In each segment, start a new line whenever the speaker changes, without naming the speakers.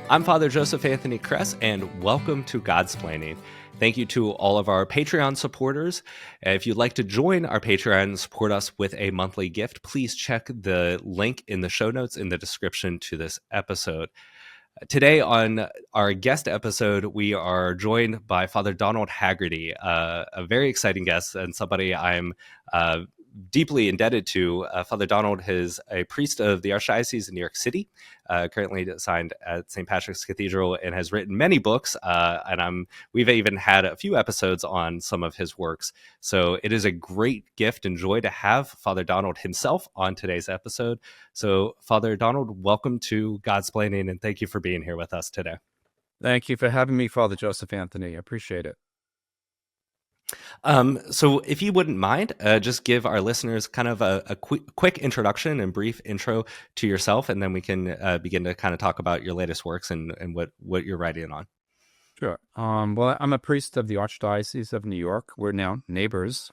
I'm Father Joseph Anthony Kress, and welcome to Godsplaining. Thank you to all of our Patreon supporters. If you'd like to join our Patreon and support us with a monthly gift, please check the link in the show notes in the description to this episode. Today on our guest episode, we are joined by Father Donald Haggerty, a very exciting guest and somebody I'm deeply indebted to. Father Donald is a priest of the Archdiocese of New York City, currently assigned at St. Patrick's Cathedral, and has written many books. We've even had a few episodes on some of his works. So it is a great gift and joy to have Father Donald himself on today's episode. So, Father Donald, welcome to Godsplaining, and thank you for being here with us today.
Thank you for having me, Father Joseph Anthony. I appreciate it.
So if you wouldn't mind, just give our listeners kind of a quick introduction and brief intro to yourself, and then we can begin to kind of talk about your latest works and what you're writing on.
Sure. Well, I'm a priest of the Archdiocese of New York. We're now neighbors.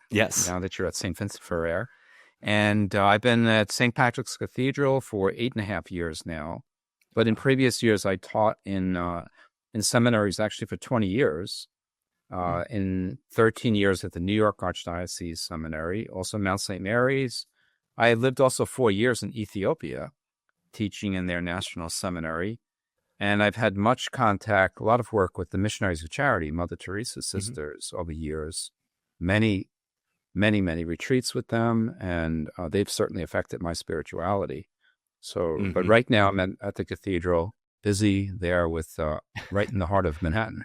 Yes.
Now that you're at St. Vincent Ferrer. And I've been at St. Patrick's Cathedral for 8.5 years now. But in previous years, I taught in seminaries actually for 20 years. In 13 years at the New York Archdiocese Seminary, also Mount St. Mary's. I lived also 4 years in Ethiopia, teaching in their national seminary. And I've had much contact, a lot of work with the Missionaries of Charity, Mother Teresa's sisters over years. Many retreats with them, and they've certainly affected my spirituality. So, but right now I'm at the cathedral, busy there with right in the heart of Manhattan.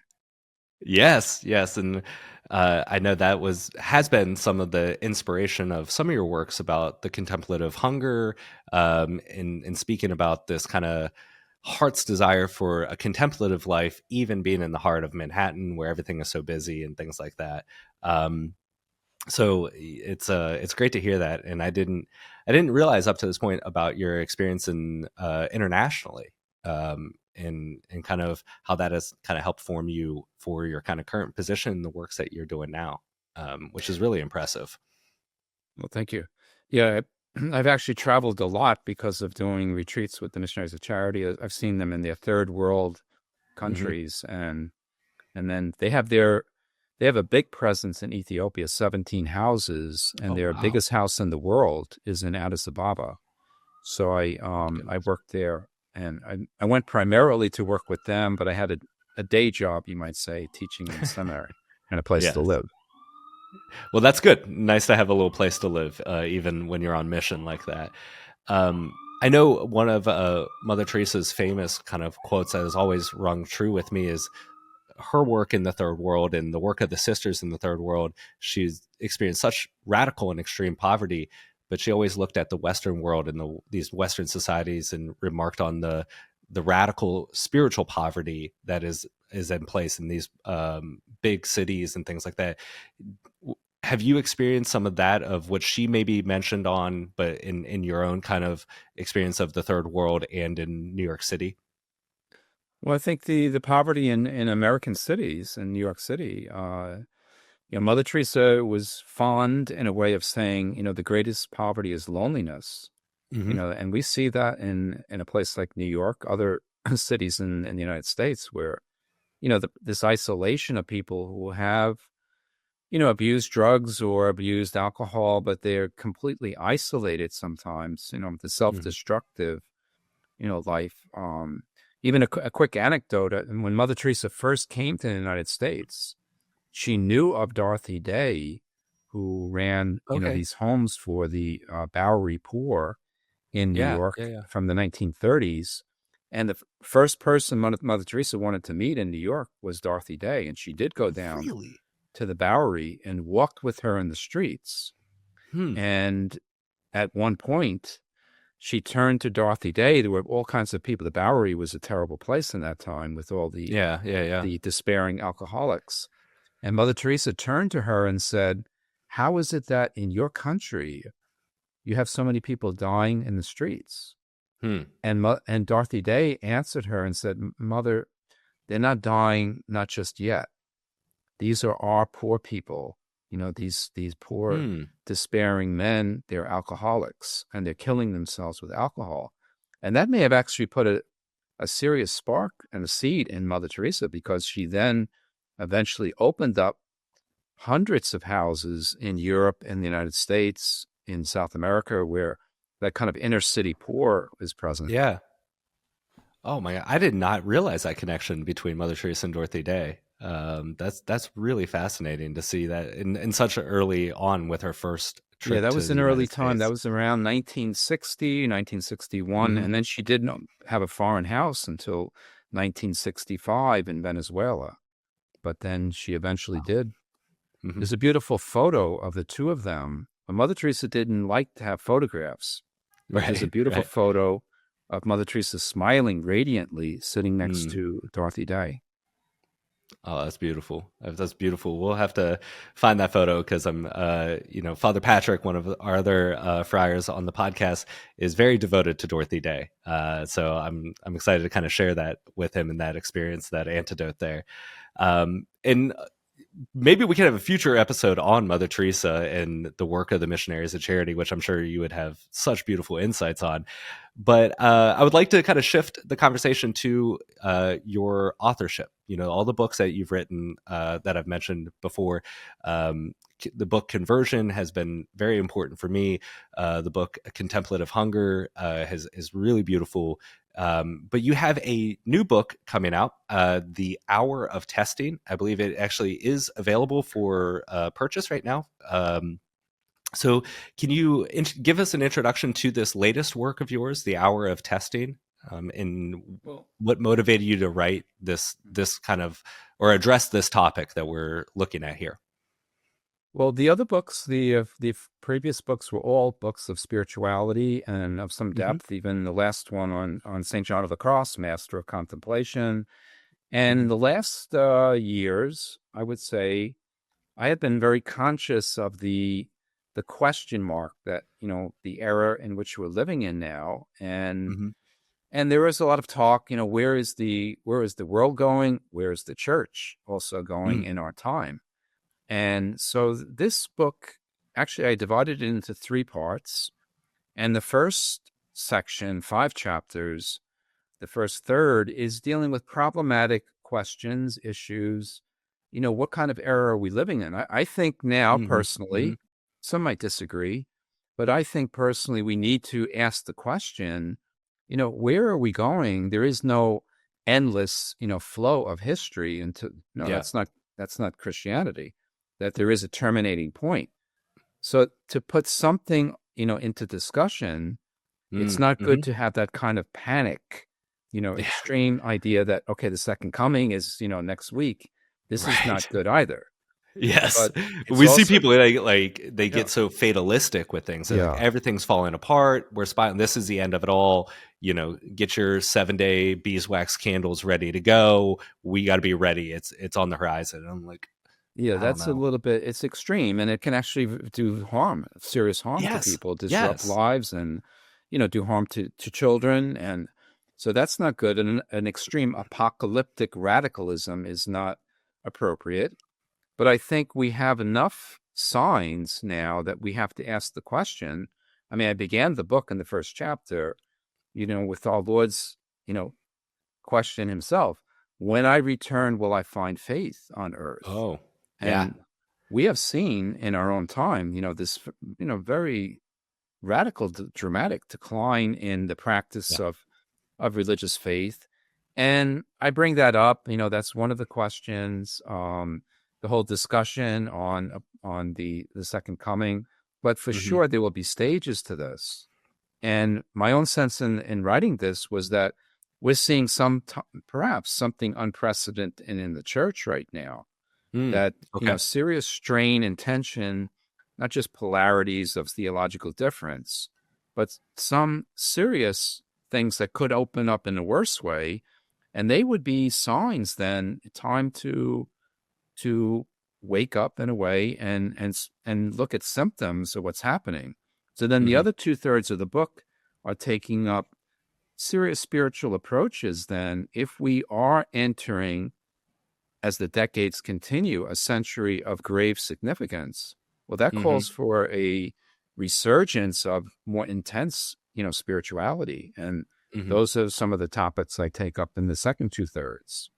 Yes, and I know that has been some of the inspiration of some of your works about the contemplative hunger, in speaking about this kind of heart's desire for a contemplative life, even being in the heart of Manhattan, where everything is so busy and things like that. So it's great to hear that, and I didn't realize up to this point about your experience in internationally. And kind of how that has kind of helped form you for your kind of current position in the works that you're doing now, which is really impressive.
Well, thank you. Yeah, I've actually traveled a lot because of doing retreats with the Missionaries of Charity. I've seen them in their third world countries, and then they have a big presence in Ethiopia, 17 houses, and their biggest house in the world is in Addis Ababa. So I worked there. And I went primarily to work with them, but I had a day job, you might say, teaching in seminary and a place to live.
Well, that's good. Nice to have a little place to live, even when you're on mission like that. I know one of Mother Teresa's famous kind of quotes that has always rung true with me is her work in the third world and the work of the sisters in the third world. She's experienced such radical and extreme poverty, but she always looked at the Western world and these Western societies and remarked on the radical spiritual poverty that is in place in these big cities and things like that. Have you experienced some of that, of what she maybe mentioned on, but in your own kind of experience of the third world and in New York City?
Well, I think the poverty in American cities, in New York City, Mother Teresa was fond in a way of saying, the greatest poverty is loneliness, and we see that in a place like New York, other cities in the United States where, this isolation of people who have, abused drugs or abused alcohol, but they're completely isolated sometimes, the self-destructive, life. Even a quick anecdote, when Mother Teresa first came to the United States, she knew of Dorothy Day, who ran these homes for the Bowery poor in New York from the 1930s. And the first person Mother Teresa wanted to meet in New York was Dorothy Day. And she did go down to the Bowery and walked with her in the streets. And at one point, she turned to Dorothy Day. There were all kinds of people. The Bowery was a terrible place in that time with all the the despairing alcoholics. And Mother Teresa turned to her and said, "How is it that in your country you have so many people dying in the streets?" And Dorothy Day answered her and said, "Mother, they're not dying, not just yet. These are our poor people. These poor, despairing men, they're alcoholics, and they're killing themselves with alcohol." And that may have actually put a serious spark and a seed in Mother Teresa, because she then eventually opened up hundreds of houses in Europe and the United States, in South America, where that kind of inner city poor is present.
Yeah. Oh my God, I did not realize that connection between Mother Teresa and Dorothy Day. That's really fascinating to see that in such early on with her first
Yeah,
trip
that
to
was
the
an early
United
time. That
States.
was around 1960, 1961.
Hmm.
And then she didn't have a foreign house until 1965 in Venezuela. But then she eventually did.
Hmm.
There's a beautiful photo of the two of them. But Mother Teresa didn't like to have photographs, but there's a
Right,
beautiful
right.
photo of Mother Teresa smiling radiantly sitting next
Mm.
to Dorothy Day.
Oh, that's beautiful. That's beautiful. We'll have to find that photo because Father Patrick, one of our other friars on the podcast, is very devoted to Dorothy Day. So I'm excited to kind of share that with him and that experience, that antidote there. And maybe we could have a future episode on Mother Teresa and the work of the missionaries of charity, which I'm sure you would have such beautiful insights on. But I would like to kind of shift the conversation to your authorship. All the books that you've written that I've mentioned before. The book Conversion has been very important for me. The book Contemplative Hunger is really beautiful. But you have a new book coming out, The Hour of Testing. I believe it actually is available for purchase right now. So can you give us an introduction to this latest work of yours, The Hour of Testing, and
Well,
what motivated you to write this kind of, or address this topic that we're looking at here?
Well, the other books, the previous books were all books of spirituality and of some
Hmm.
depth. Even the last one on Saint John of the Cross, Master of Contemplation. And
Hmm.
in the last years, I would say I have been very conscious of the question mark that, the era in which we're living in now,
Hmm.
and there is a lot of talk. Where is the world going? Where is the church also going
Mm.
in our time? And so this book, actually, I divided it into three parts. And the first section, 5 chapters, the first third is dealing with problematic questions, issues. What kind of era are we living in? I think now,
Hmm. Hmm.
personally, some might disagree, but I think personally we need to ask the question, where are we going? There is no endless, flow of history into, no,
Yeah.
that's not Christianity, that there is a terminating point. So to put something, into discussion, it's not good
Mm-hmm.
to have that kind of panic,
Yeah.
extreme idea that, okay, the second coming is, next week. This is
Right.
not good either.
Yes,
But it's
we see
also,
people like they
yeah,
get so fatalistic with things. They're like
yeah,
everything's falling apart. We're spotting this is the end of it all. Get your 7-day beeswax candles ready to go. We got to be ready. It's on the horizon. And I'm like,
yeah,
I don't
that's a
know.
little bit, it's extreme, and it can actually do harm, serious harm to
Yes,
people, disrupt
yes.
lives, and, do harm to children. And so that's not good. And an extreme apocalyptic radicalism is not appropriate. But I think we have enough signs now that we have to ask the question. I mean, I began the book in the first chapter, with our Lord's, question himself: when I return, will I find faith on earth?
Oh, yeah.
And we have seen in our own time, this, very radical, dramatic decline in the practice
Yeah.
of religious faith. And I bring that up, that's one of the questions, the whole discussion on the second coming. But for
Hmm.
sure, there will be stages to this. And my own sense in writing this was that we're seeing perhaps something unprecedented in the church right now,
Mm.
that,
Okay.
serious strain and tension, not just polarities of theological difference, but some serious things that could open up in a worse way. And they would be signs then, time to wake up in a way and look at symptoms of what's happening. So then the
Hmm.
other 2/3 of the book are taking up serious spiritual approaches. Then, if we are entering, as the decades continue, a century of grave significance, well, that
Hmm.
calls for a resurgence of more intense, spirituality. And
Hmm.
Those are some of the topics I take up in the second two-thirds.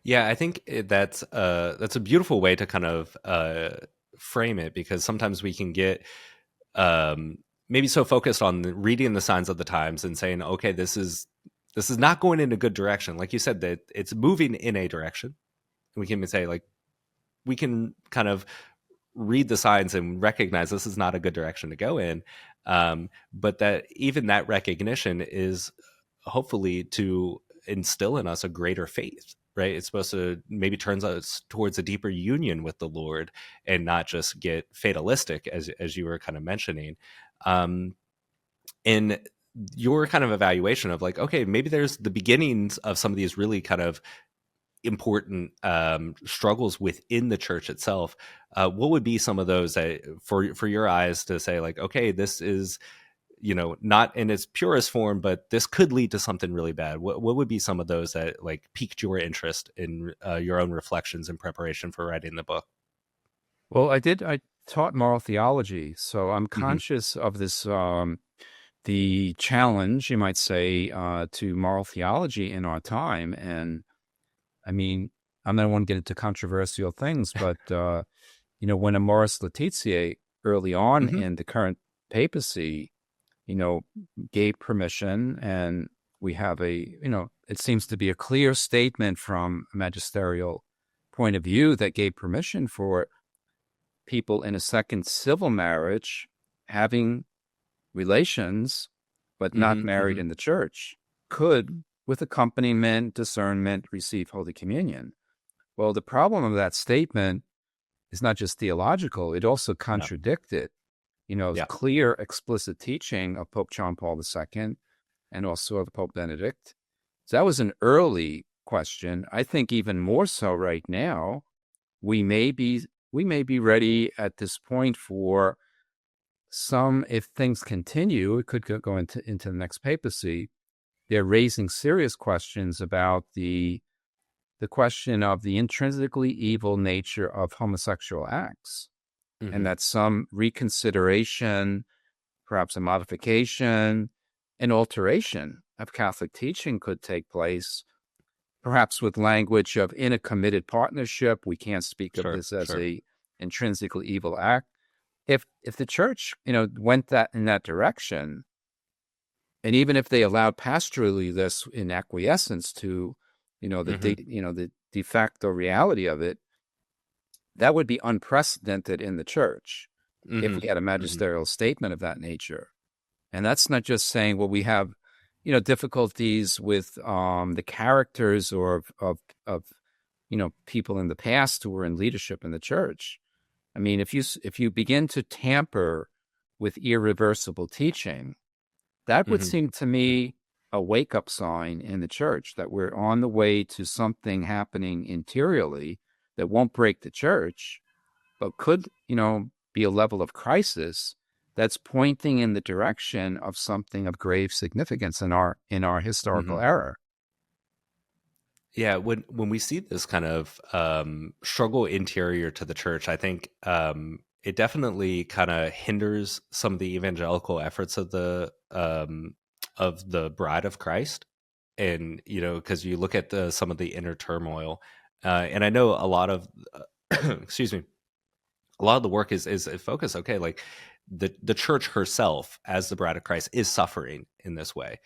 Yeah, I think that's a beautiful way to kind of frame it, because sometimes we can get um, maybe so focused on reading the signs of the times and saying, okay, this is not going in a good direction. Like you said, that it's moving in a direction. We can say, like, we can kind of read the signs and recognize this is not a good direction to go in. But that even that recognition is hopefully to instill in us a greater faith, right? It's supposed to maybe turns us towards a deeper union with the Lord, and not just get fatalistic, as you were kind of mentioning. In your kind of evaluation of, like, okay, maybe there's the beginnings of some of these really kind of important struggles within the church itself. What would be some of those that, for your eyes, to say, like, okay, this is, not in its purest form, but this could lead to something really bad? What would be some of those that, like, piqued your interest in your own reflections in preparation for writing the book?
Well, I taught moral theology, so I'm
Hmm.
conscious of this, the challenge, you might say, to moral theology in our time. And I mean, I don't want to get into controversial things, but, when Amoris Laetitia early on
Hmm.
in the current papacy, you know, gave permission, and we have it seems to be a clear statement from a magisterial point of view that gave permission for people in a second civil marriage having relations, but not
Hmm.
married
Hmm.
in the church, could, with accompaniment, discernment, receive Holy Communion. Well, the problem of that statement is not just theological, it also
No.
contradicted,
Yeah.
clear, explicit teaching of Pope John Paul II and also of Pope Benedict. So that was an early question. I think even more so right now, we may be ready at this point for some, if things continue, it could go into the next papacy. They're raising serious questions about the question of the intrinsically evil nature of homosexual acts, and
Hmm.
that some reconsideration, perhaps a modification, an alteration of Catholic teaching could take place, perhaps with language of in a committed partnership. We can't speak of
Sure.
this as
Sure.
a intrinsically evil act. If the church, went that in that direction, and even if they allowed pastorally this in acquiescence to,
Hmm.
the de facto reality of it, that would be unprecedented in the church if
Hmm.
we had a
Hmm.
magisterial statement of that nature. And that's not just saying, well, we have, difficulties with the characters or of people in the past who were in leadership in the church. I mean, if you begin to tamper with irreversible teaching, that would
Hmm.
seem to me a wake up sign in the church that we're on the way to something happening interiorly that won't break the church, but could, be a level of crisis that's pointing in the direction of something of grave significance in our historical
Hmm.
era.
Yeah, when we see this kind of struggle interior to the church, I think it definitely kind of hinders some of the evangelical efforts of the Bride of Christ. And because you look at some of the inner turmoil, and I know a lot of excuse me, a lot of the work is focused. Okay, like the church herself, as the Bride of Christ, is suffering in this way,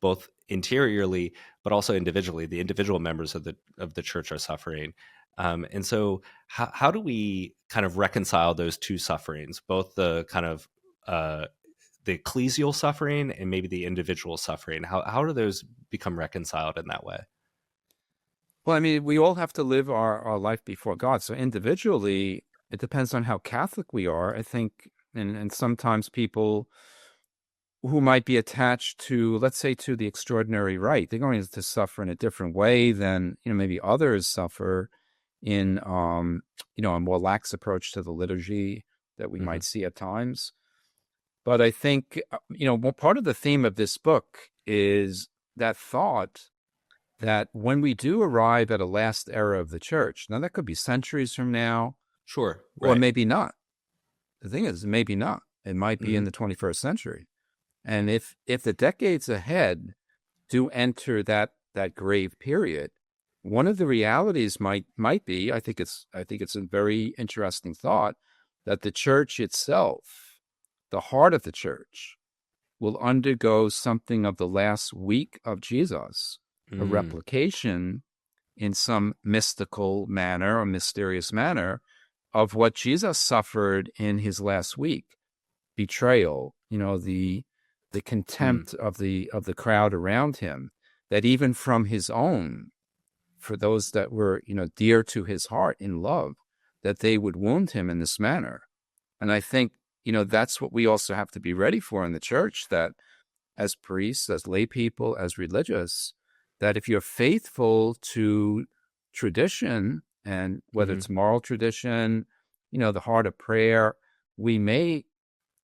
both interiorly but also individually. The individual members of the church are suffering, and so how do we kind of reconcile those two sufferings, both the kind of the ecclesial suffering and maybe the individual suffering? How do those become reconciled in that way?
Well, I mean, we all have to live our life before God. So individually, it depends on how Catholic we are, I think. And sometimes people who might be attached to, let's say, to the extraordinary rite, they're going to suffer in a different way than, maybe others suffer in, a more lax approach to the liturgy that we
Hmm.
might see at times. But I think, well, part of the theme of this book is that thought that when we do arrive at a last era of the church, now that could be centuries from now,
Sure.
or
Right.
maybe not. The thing is, maybe not. It might be in
Hmm.
the 21st century. And if the decades ahead do enter that grave period, one of the realities might be, I think it's a very interesting thought, that the church itself, the heart of the church, will undergo something of the last week of Jesus, a
Mm,
replication in some mystical manner or mysterious manner of what Jesus suffered in his last week. Betrayal, the
mm,
contempt of the crowd around him, that even from his own, for those that were, dear to his heart in love, that they would wound him in this manner. And I think, that's what we also have to be ready for in the church, that as priests, as lay people, as religious, that if you're faithful to tradition, and whether
hmm
it's moral tradition, the heart of prayer, we may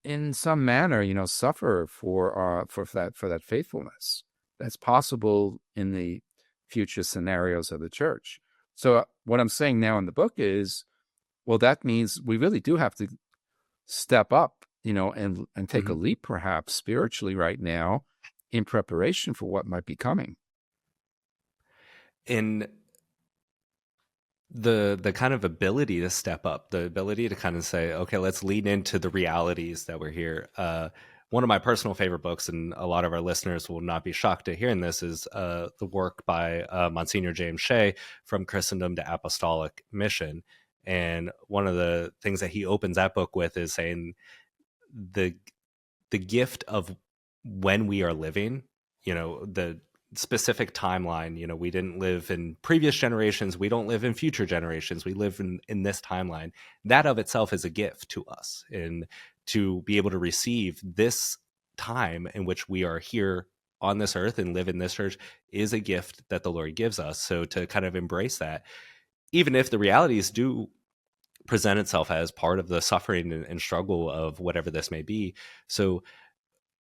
in some manner, suffer for that faithfulness. That's possible in the future scenarios of the church. So what I'm saying now in the book is, well, that means we really do have to step up, and take a
hmm
leap, perhaps spiritually, right now, in preparation for what might be coming.
In the kind of ability to step up, the ability to kind of say, okay, let's lean into the realities that we're here. One of my personal favorite books, and a lot of our listeners will not be shocked to hearing this, is the work by Monsignor James Shea, From Christendom to Apostolic Mission. And one of the things that he opens that book with is saying the the gift of when we are living, the specific timeline. We didn't live in previous generations, we don't live in future generations, we live in this timeline. That of itself is a gift to us, and to be able to receive this time in which we are here on this earth and live in this church is a gift that the Lord gives us. So to kind of embrace that, even if the realities do present itself as part of the suffering and struggle of whatever this may be. So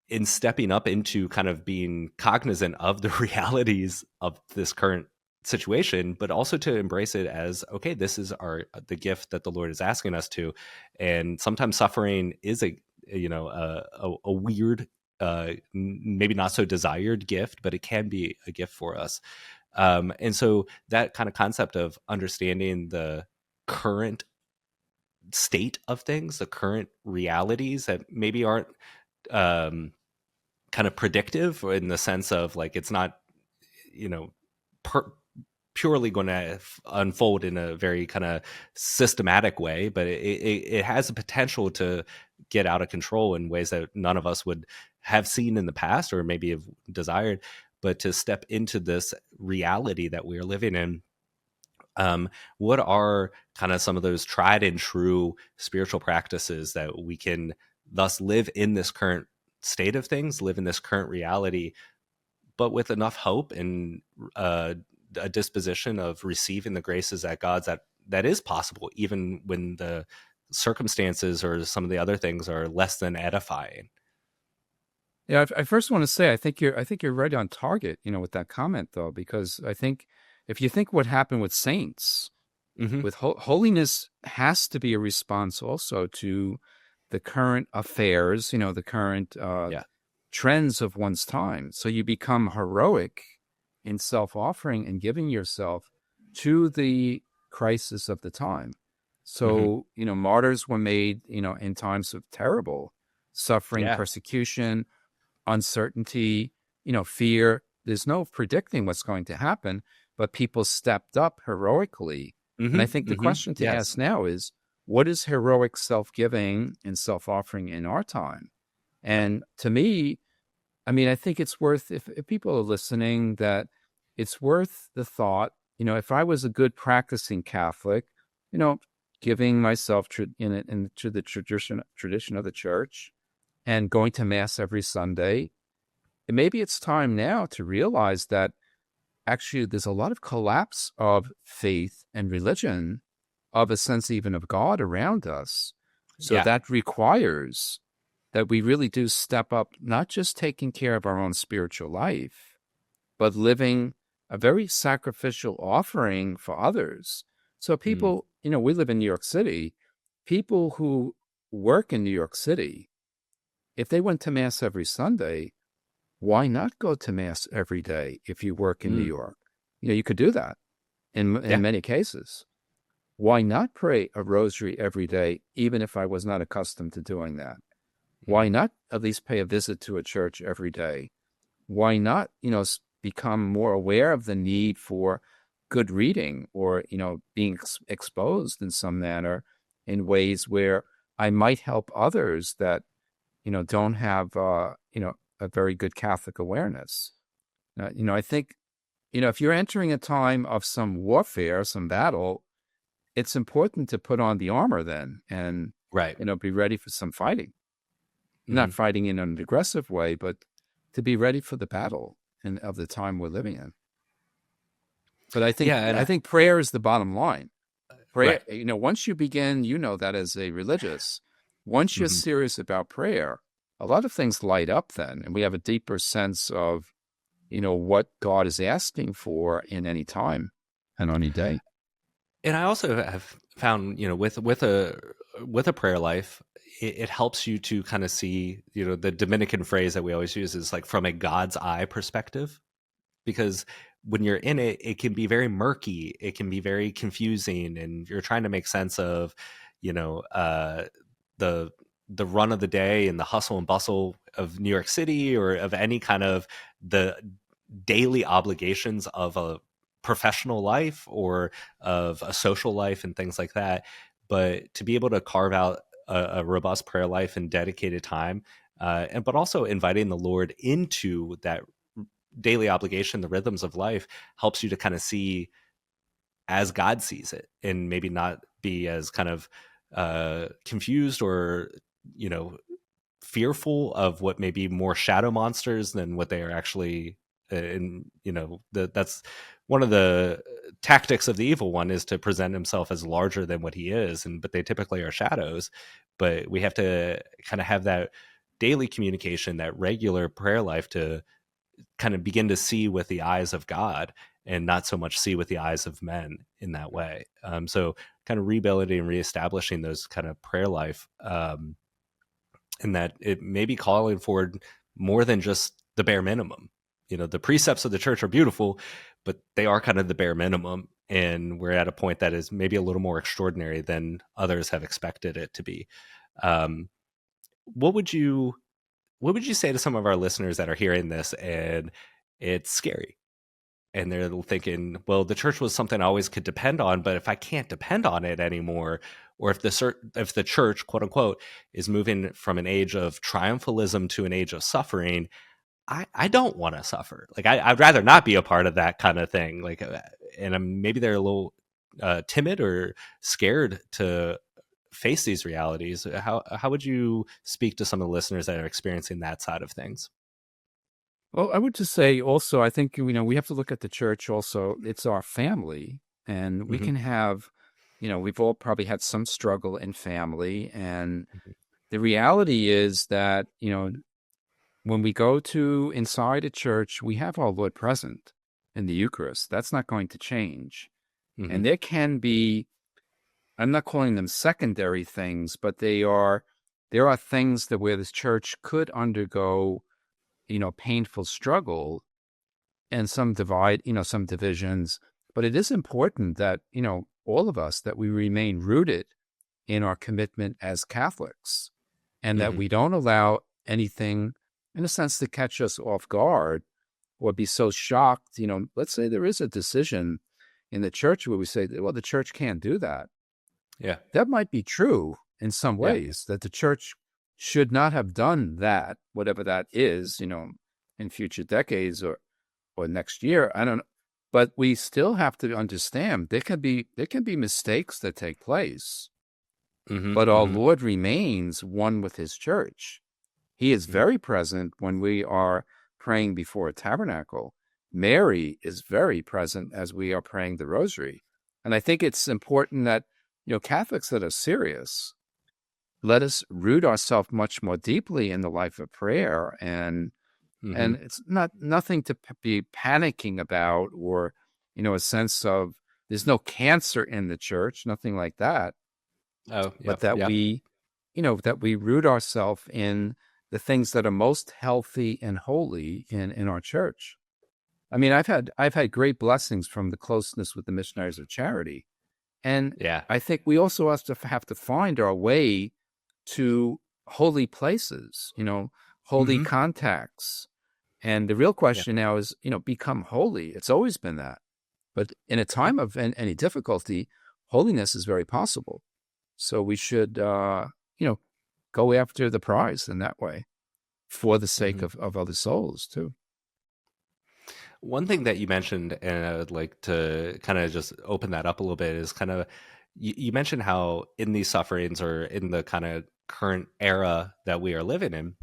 in stepping up into kind of being cognizant of the realities of this current situation, but also to embrace it as, okay, this is the gift that the Lord is asking us to. And sometimes suffering is a weird, maybe not so desired gift, but it can be a gift for us. And so that kind of concept of understanding the current state of things, the current realities that maybe aren't um, kind of predictive, in the sense of, like, it's not, you know, per- purely going to unfold in a very kind of systematic way, but it has the potential to get out of control in ways that none of us would have seen in the past or maybe have desired. But to step into this reality that we're living in, what are kind of some of those tried and true spiritual practices that we can thus live in this current state of things, live in this current reality, but with enough hope and uh, a disposition of receiving the graces that that is possible, even when the circumstances or some of the other things are less than edifying.
Yeah, I first want to say I think you're right on target, with that comment, though, because I think if you think what happened with saints,
Hmm
with holiness has to be a response also to the current affairs, the current
Yeah.
trends of one's time. So you become heroic in self-offering and giving yourself to the crisis of the time.
hmm
So, martyrs were made, in times of terrible suffering,
Yeah.
persecution, uncertainty, fear. There's no predicting what's going to happen, but people stepped up heroically. And I think the question to
Yes.
ask now is, what is heroic self-giving and self-offering in our time?
Yeah.
And to me, I mean, I think it's worth, if people are listening, that it's worth the thought, if I was a good practicing Catholic, you know, giving myself into the tradition of the church and going to mass every Sunday, and maybe it's time now to realize that actually there's a lot of collapse of faith and religion, of a sense even of God around us. So
Yeah.
that requires that we really do step up, not just taking care of our own spiritual life, but living a very sacrificial offering for others. So
Mm.
people, we live in New York City, people who work in New York City, if they went to Mass every Sunday, why not go to Mass every day if you work in New
Mm,
York? You could do that in
yeah.
many cases. Why not pray a rosary every day, even if I was not accustomed to doing that? Why
Mhm.
not at least pay a visit to a church every day? Why not, become more aware of the need for good reading or, being exposed in some manner in ways where I might help others that, don't have, a very good Catholic awareness. I think, if you're entering a time of some warfare, some battle, it's important to put on the armor then and,
Right.
be ready for some fighting. Not
Hmm.
fighting in an aggressive way, but to be ready for the battle and of the time we're living in. But I think
Yeah, and
I think prayer is the bottom line. Prayer,
right.
once you begin, that as a religious, once you're
Hmm.
serious about prayer, a lot of things light up then, and we have a deeper sense of, what God is asking for in any time and any day.
And I also have found, with a prayer life, it helps you to kind of see, the Dominican phrase that we always use is like from a God's eye perspective, because when you're in it, it can be very murky, it can be very confusing, and you're trying to make sense of, you know, uh, the the run of the day and the hustle and bustle of New York City, or of any kind of the daily obligations of a professional life or of a social life and things like that. But to be able to carve out a robust prayer life and dedicated time, and but also inviting the Lord into that daily obligation, the rhythms of life, helps you to kind of see as God sees it, and maybe not be as kind of confused or, you know, fearful of what may be more shadow monsters than what they are actually. And that's one of the tactics of the evil one, is to present himself as larger than what he is, and but they typically are shadows. But we have to kind of have that daily communication, that regular prayer life, to kind of begin to see with the eyes of God, and not so much see with the eyes of men in that way. So kind of rebuilding and reestablishing those kind of prayer life, and that it may be calling for more than just the bare minimum. The precepts of the church are beautiful, but they are kind of the bare minimum. And we're at a point that is maybe a little more extraordinary than others have expected it to be. Um, what would you what would you say to some of our listeners that are hearing this and it's scary, and they're thinking, well, the church was something I always could depend on, but if I can't depend on it anymore, or if the church, quote unquote, is moving from an age of triumphalism to an age of suffering, I don't want to suffer. Like I'd rather not be a part of that kind of thing. Like, and maybe they're a little timid or scared to face these realities. How would you speak to some of the listeners that are experiencing that side of things?
Well, I would just say also, I think, we have to look at the church also. It's our family, and we
Hmm.
can have, we've all probably had some struggle in family. And
Hmm.
the reality is that, when we go to inside a church, we have our Lord present in the Eucharist. That's not going to change.
Hmm.
And there can be, I'm not calling them secondary things, but there are things that where this church could undergo, painful struggle and some divisions. But it is important that, all of us, that we remain rooted in our commitment as Catholics, and that
Hmm.
we don't allow anything, in a sense, to catch us off guard or be so shocked. Let's say there is a decision in the church where we say, well, the church can't do that.
Yeah.
That might be true in some
Yeah.
ways, that the church should not have done that, whatever that is, in future decades or next year. I don't know. But we still have to understand there can be mistakes that take place,
Hmm.
but our
Hmm.
Lord remains one with his church. He is very present when we are praying before a tabernacle. Mary is very present as we are praying the rosary. And I think it's important that, Catholics that are serious, let us root ourselves much more deeply in the life of prayer. And
Hmm.
it's nothing to be panicking about, or, a sense of there's no cancer in the church, nothing like that,
Oh, yeah.
but that
Yeah.
we root ourselves in the things that are most healthy and holy in our church. I mean, I've had great blessings from the closeness with the missionaries of charity. And
Yeah.
I think we also have to find our way to holy places, holy
Hmm.
contacts. And the real question now is, become holy. It's always been that. But in a
Yeah.
time of any difficulty, holiness is very possible. So we should, go after the prize in that way for the sake
Hmm.
of other souls too.
One thing that you mentioned, and I would like to kind of just open that up a little bit, is kind of you mentioned how in these sufferings or in the kind of current era that we are living in,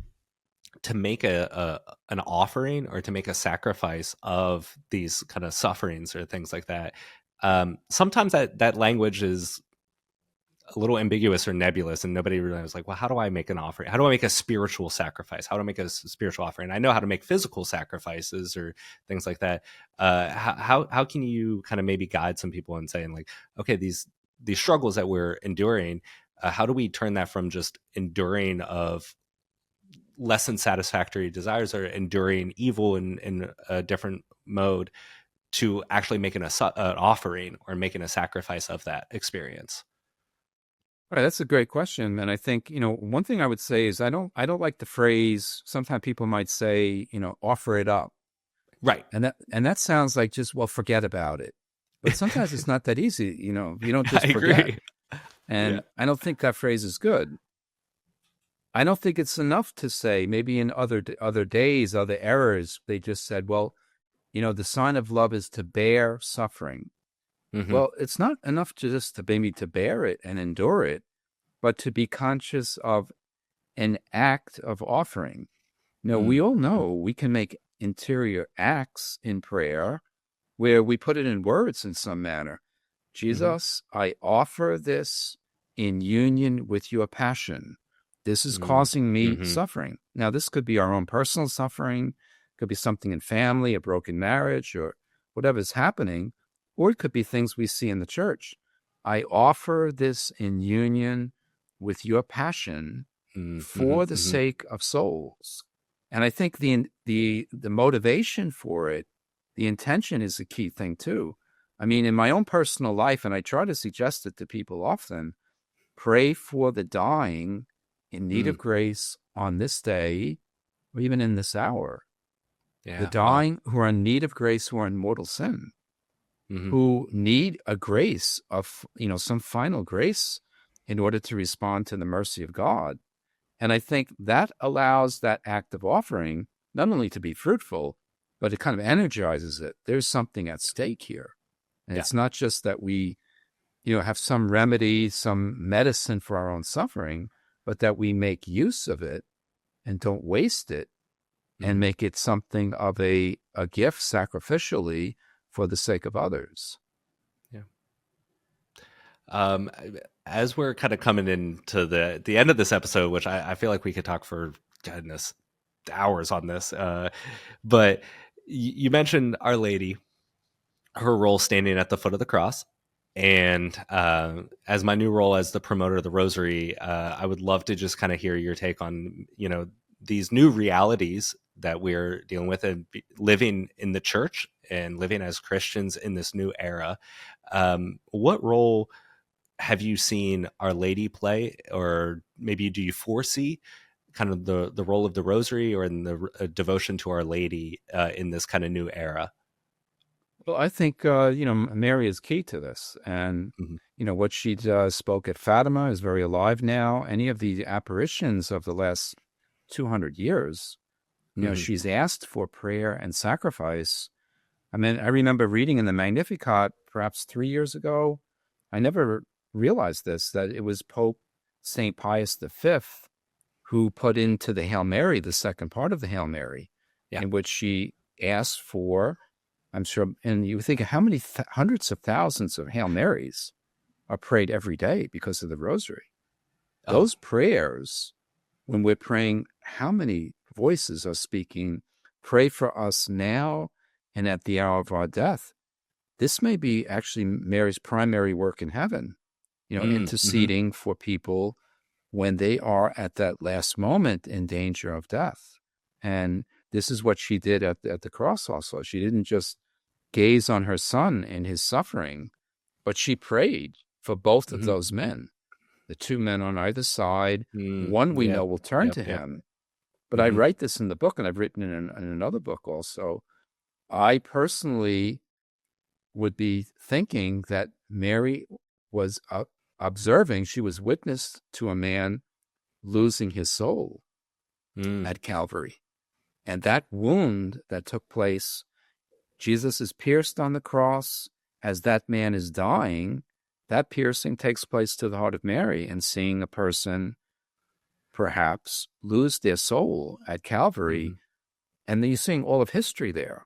to make an offering or to make a sacrifice of these kind of sufferings or things like that. Sometimes that language is a little ambiguous or nebulous, and nobody really was like, well, how do I make an offering? How do I make a spiritual sacrifice? How do I make a spiritual offering? I know how to make physical sacrifices or things like that. How can you kind of maybe guide some people in saying like, okay, these struggles that we're enduring, how do we turn that from just enduring of less than satisfactory desires or enduring evil in a different mode to actually making an offering or making a sacrifice of that experience?
All right, that's a great question. And I think, one thing I would say is I don't like the phrase, sometimes people might say, offer it up.
Right.
And that sounds like just, well, forget about it. But sometimes it's not that easy, you don't
I
just forget.
agree. Yeah.
And I don't think that phrase is good. I don't think it's enough to say, maybe in other days, other eras, they just said, well, the sign of love is to bear suffering.
Hmm.
Well, it's not enough to just to maybe to bear it and endure it, but to be conscious of an act of offering. We all know we can make interior acts in prayer where we put it in words in some manner.
Hmm.
Jesus, I offer this in union with your passion. This is causing me
Hmm.
suffering. Now, this could be our own personal suffering, could be something in family, a broken marriage, or whatever's happening, or it could be things we see in the church. I offer this in union with your passion
Hmm.
for the
Hmm.
sake of souls. And I think the motivation for it, the intention is a key thing too. I mean, in my own personal life, and I try to suggest it to people often, pray for the dying in need of grace on this day or even in this hour. The
Yeah. Wow.
dying who are in need of grace, who are in mortal sin,
Hmm.
who need a grace of, some final grace in order to respond to the mercy of God. And I think that allows that act of offering not only to be fruitful, but it kind of energizes it. There's something at stake here. And
Yeah.
it's not just that we, have some remedy, some medicine for our own suffering, but that we make use of it and don't waste it and
Hmm.
make it something of a gift sacrificially for the sake of others.
Yeah. Um, as we're kind of coming into the end of this episode, which I feel like we could talk for goodness hours on this, but you mentioned Our Lady, her role standing at the foot of the cross. And as my new role as the promoter of the Rosary, I would love to just kind of hear your take on, these new realities that we're dealing with and living in the church and living as Christians in this new era. What role have you seen Our Lady play, or maybe do you foresee kind of the role of the Rosary or in the devotion to Our Lady in this kind of new era?
Well, I think, Mary is key to this. And,
Hmm.
what she spoke at Fatima is very alive now. Any of the apparitions of the last 200 years,
Hmm.
she's asked for prayer and sacrifice. I mean, I remember reading in the Magnificat perhaps 3 years ago. I never realized this, that it was Pope St. Pius V who put into the Hail Mary, the second part of the Hail Mary,
Yeah.
in which she asked for, I'm sure, and you think how many hundreds of thousands of Hail Marys are prayed every day because of the Rosary.
Oh.
Those prayers, when we're praying, how many voices are speaking, pray for us now and at the hour of our death. This may be actually Mary's primary work in heaven,
Mm-hmm.
interceding for people when they are at that last moment in danger of death. And this is what she did at the cross also. She didn't just gaze on her son in his suffering, but she prayed for both of those men, the two men on either side. One we know will turn to him. But I write this in the book, and I've written it in another book also. I personally would be thinking that Mary was observing, she was witness to a man losing his soul at Calvary. And that wound that took place, Jesus is pierced on the cross as that man is dying. That piercing takes place to the heart of Mary, and seeing a person perhaps lose their soul at Calvary. And then you're seeing all of history there.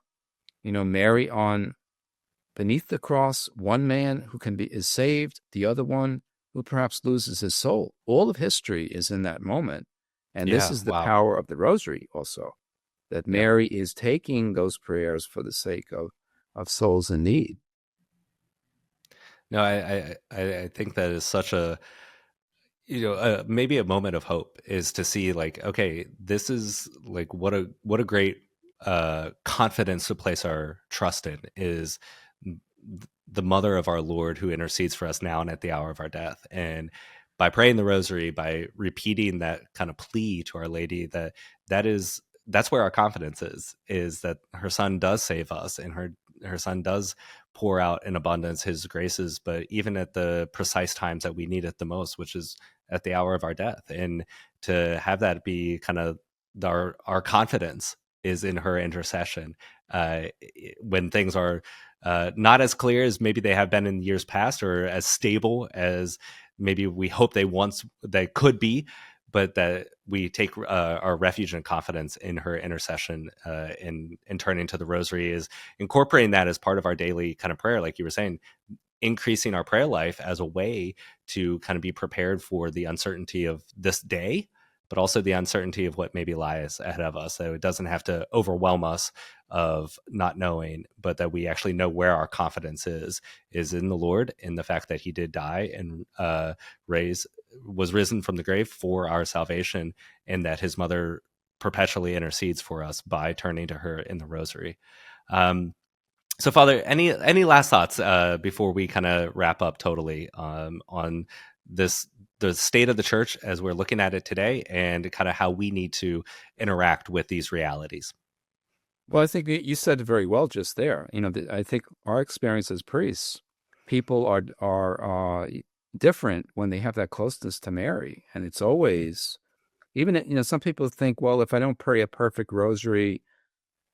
Mary on beneath the cross, one man who is saved, the other one who perhaps loses his soul. All of history is in that moment. And this is the power of the rosary also, that Mary is taking those prayers for the sake of souls in need.
No, I think that is such a, maybe a moment of hope, is to see like, okay, this is like, what a great confidence to place our trust in, is the mother of our Lord who intercedes for us now and at the hour of our death. And by praying the rosary, by repeating that kind of plea to Our Lady, that's where our confidence is that her son does save us, and her son does pour out in abundance his graces, but even at the precise times that we need it the most, which is at the hour of our death. And to have that be kind of our confidence is in her intercession when things are not as clear as maybe they have been in years past, or as stable as maybe we hope they could be, but that we take our refuge and confidence in her intercession, in turning to the rosary, is incorporating that as part of our daily kind of prayer, like you were saying, increasing our prayer life as a way to kind of be prepared for the uncertainty of this day, but also the uncertainty of what maybe lies ahead of us. So it doesn't have to overwhelm us of not knowing, but that we actually know where our confidence is in the Lord, in the fact that he did die and was risen from the grave for our salvation, and that his mother perpetually intercedes for us by turning to her in the rosary. So Father, any last thoughts before we kind of wrap up totally on the state of the church as we're looking at it today, and kind of how we need to interact with these realities?
Well, I think you said it very well just there. I think our experience as priests, people are different when they have that closeness to Mary. And it's always, even, some people think, well, if I don't pray a perfect rosary,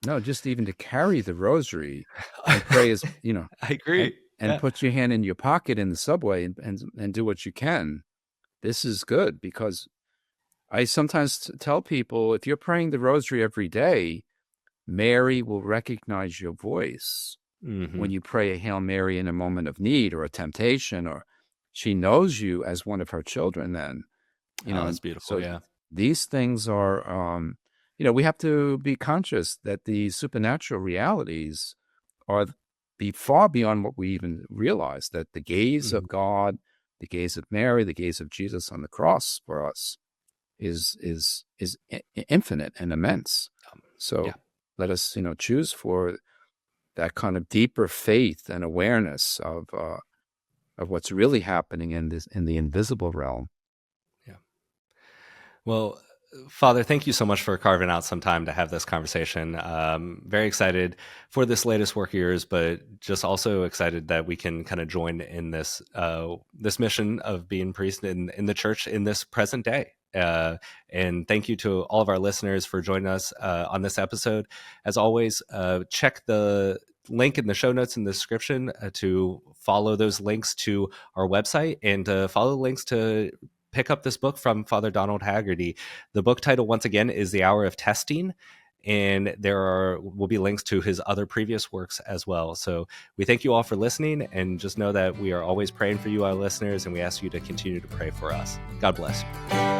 no, just even to carry the rosary and pray is,
I agree.
And put your hand in your pocket in the subway and do what you can. This is good, because I sometimes tell people, if you're praying the rosary every day, Mary will recognize your voice when you pray a Hail Mary in a moment of need or a temptation, or she knows you as one of her children then.
That's beautiful,
so these things are, we have to be conscious that the supernatural realities are far beyond what we even realize, that the gaze of God, the gaze of Mary, the gaze of Jesus on the cross for us is infinite and immense. So let us, choose for that kind of deeper faith and awareness of what's really happening in the invisible realm.
Yeah. Well, Father, thank you so much for carving out some time to have this conversation. Very excited for this latest work of yours, but just also excited that we can kind of join in this mission of being priest in the church in this present day. And thank you to all of our listeners for joining us on this episode. As always, check the link in the show notes in the description to follow those links to our website, and to follow the links to pick up this book from Father Donald Haggerty. The book title, once again, is The Hour of Testing, and there will be links to his other previous works as well. So we thank you all for listening, and just know that we are always praying for you, our listeners, and we ask you to continue to pray for us. God bless you.